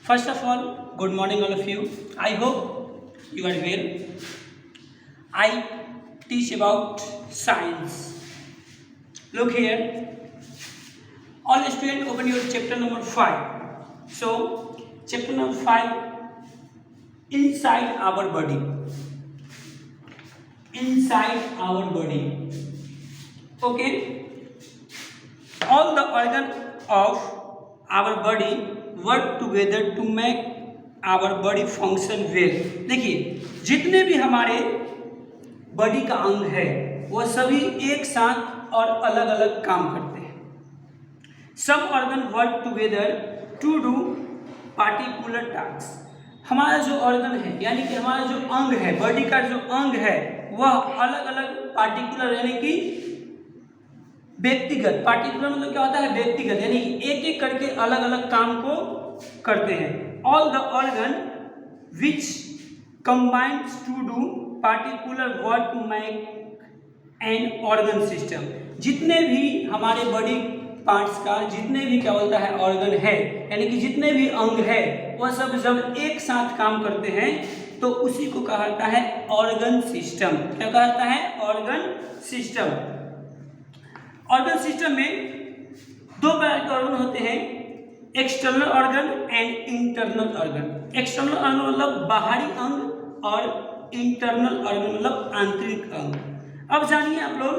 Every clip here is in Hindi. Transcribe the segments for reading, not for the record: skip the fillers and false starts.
First of all, good morning all of you. I hope you are well. I teach about science. Look here. All students open your chapter number 5. So, chapter number 5, inside our body. Inside our body. Okay. All the organs of our body work together to make our body function well. देखिए, जितने भी हमारे बॉडी का अंग है वो सभी एक साथ और अलग अलग काम करते हैं. Some organ work together to do particular tasks. हमारा जो ऑर्गन है यानी कि हमारा जो अंग है, बॉडी का जो अंग है वह अलग अलग पार्टिकुलर यानी कि व्यक्तिगत, पार्टिकुलर मतलब क्या होता है व्यक्तिगत, यानी एक एक करके अलग अलग काम को करते हैं. All the organ which combines to do particular work make an organ system. जितने भी हमारे बॉडी पार्ट्स का जितने भी क्या बोलता है ऑर्गन है यानी कि जितने भी अंग है वह सब जब एक साथ काम करते हैं तो उसी को कहा जाता है ऑर्गन सिस्टम. क्या कहा जाता है? Organ system. ऑर्गन सिस्टम में दो प्रकार के ऑर्गन होते हैं, external organ and internal organ. External organ मतलब बाहरी अंग और इंटरनल ऑर्गन मतलब आंतरिक अंग. अब जानिए आप लोग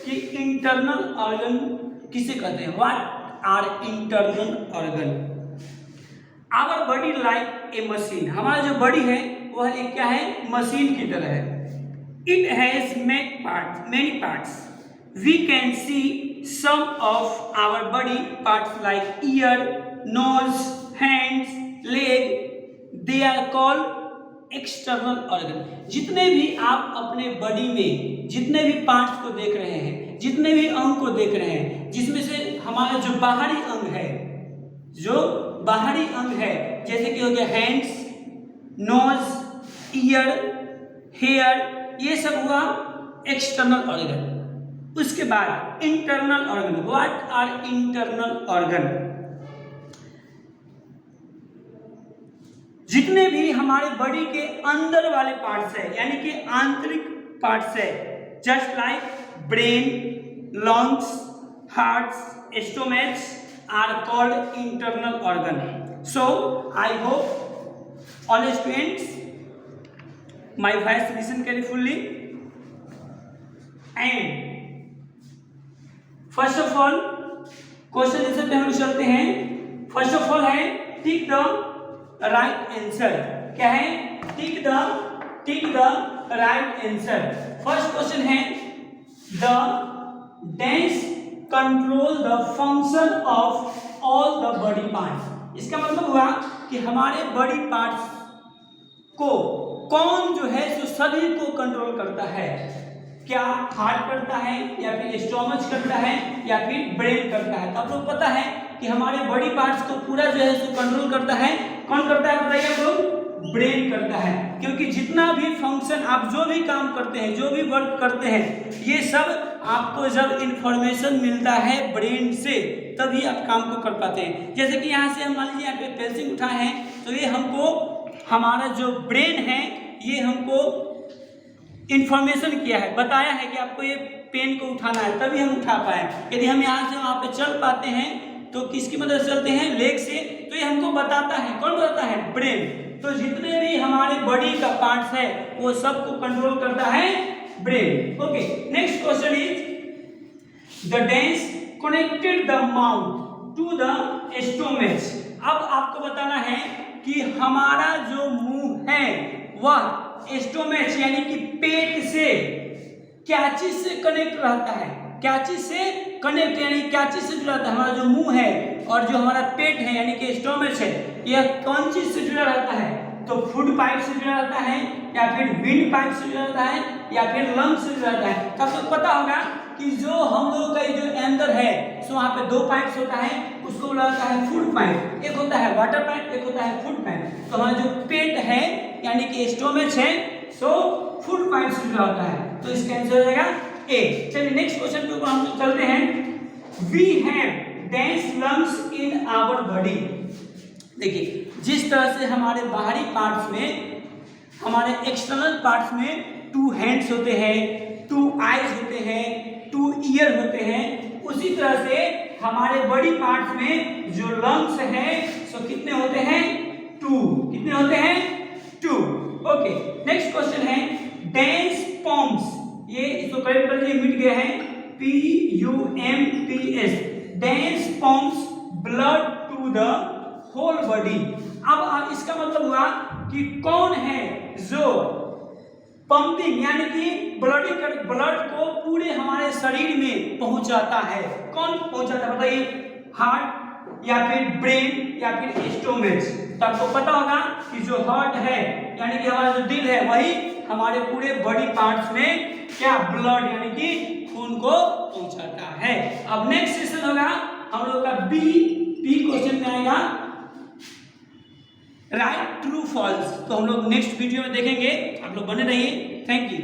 कि इंटरनल ऑर्गन किसे कहते हैं. What are internal organ? Our body like a machine. हमारा जो बॉडी है वह एक क्या है? मशीन की तरह है. It has many parts. We can see some of our body parts like ear, nose, hands, leg. They are called external organ. जितने भी आप अपने बॉडी में जितने भी पार्ट्स को देख रहे हैं, जितने भी अंग को देख रहे हैं, जिसमें से हमारा जो बाहरी अंग है, जो बाहरी अंग है जैसे कि हो गया हैंड्स, नोज, ईयर, हेयर, ये सब हुआ एक्सटर्नल ऑर्गन. उसके बाद internal organ. What are internal organ? जितने भी हमारे बॉडी के अंदर वाले पार्ट्स है यानी कि आंतरिक पार्ट्स है, just like brain, lungs, hearts, stomach are called internal organ. So I hope all students my voice listen carefully and first of all question answer पे हम चलते हैं. फर्स्ट ऑफ ऑल है टिक द राइट आंसर. क्या है? Tick the right answer. First question है the dense control the function of all the body parts. इसका मतलब हुआ कि हमारे बॉडी पार्ट्स को कौन जो है जो सभी को कंट्रोल करता है. क्या हार्ट करता है या फिर स्टोमच करता है या फिर ब्रेन करता है. तो आप लोग पता है कि हमारे बॉडी पार्ट्स को पूरा जो है सो कंट्रोल करता है. कौन करता है बताइए आप लोग? ब्रेन करता है. क्योंकि जितना भी फंक्शन आप जो भी काम करते हैं, जो भी वर्क करते हैं, ये सब आपको जब इंफॉर्मेशन मिलता है ब्रेन से तभी आप काम को कर पाते हैं. जैसे कि यहाँ से हम मान लीजिए यहाँ पे पेंसिल उठाए हैं तो ये हमको हमारा जो ब्रेन है ये हमको इंफॉर्मेशन किया है, बताया है कि आपको ये पेन को उठाना है, तभी हम उठा पाए. यदि हम यहाँ से वहाँ पे चल पाते हैं तो किसकी मदद से चलते हैं? लेग से. तो ये हमको बताता है. कौन बताता है? ब्रेन. तो जितने भी हमारे बॉडी का पार्ट्स है वो सबको कंट्रोल करता है brain. Okay, next question is the dense connected the mouth to the stomach. अब आपको बताना है कि हमारा जो मुंह है वह स्टोमच यानी कि पेट से क्या चीज से कनेक्ट रहता है. क्या चीज से कनेक्ट यानी क्या चीज से जुड़ा रहता है? हमारा जो मुंह है और जो हमारा पेट है यानी कि स्टोमच है यह कौन चीज से जुड़ा रहता है? तो फूड पाइप से जुड़ा रहता है या फिर विंड पाइप से जुड़ा रहता है या फिर लंग्स से जुड़ा रहता है. तो आपको पता होगा कि जो हम लोगों का जो अंदर है सो वहाँ पे दो पाइप्स होता है, उसको बोला जाता है फूड पाइप. एक होता है वाटर पाइप, एक होता है फूड पाइप. तो हमारा जो पेट है यानी कि स्टोमच है सो फूड पाइप से जुड़ा होता है. तो इसका आंसर हो जाएगा ए. चलिए नेक्स्ट क्वेश्चन के ऊपर हम चलते हैं. We have dense lungs in our body. देखिए जिस तरह से हमारे बाहरी पार्ट्स में, हमारे एक्सटर्नल पार्ट्स में 2 हैंड्स होते हैं, 2 आईज होते हैं, 2 ईयर होते हैं, उसी तरह से हमारे बॉडी पार्ट्स में जो लंग्स हैं सो कितने होते हैं? 2। कितने होते हैं? 2। ओके, नेक्स्ट क्वेश्चन है डेंस पम्प्स। ये इसको करेक्ट कर लीजिए, मिट गए हैं, PUMPS, dense pumps blood to the whole body. अब इसका मतलब हुआ कि कौन है जो पंपिंग यानी कि ब्लड को पूरे हमारे शरीर में पहुंचाता है? कौन पहुंचाता है बताइए? हार्ट या फिर ब्रेन या फिर स्टोमेच? तो आपको पता होगा कि जो हार्ट है यानी कि हमारा जो दिल है वही हमारे पूरे बॉडी पार्ट्स में क्या ब्लड यानी कि खून को पहुंचाता है। अब नेक्स्ट सेशन होगा हम लोग का बी क्वेश्चन में आएगा राइट ट्रू फॉल्स। तो हम लोग नेक्स्ट वीडियो में देखेंगे, आप लोग बने रहिए। Thank you.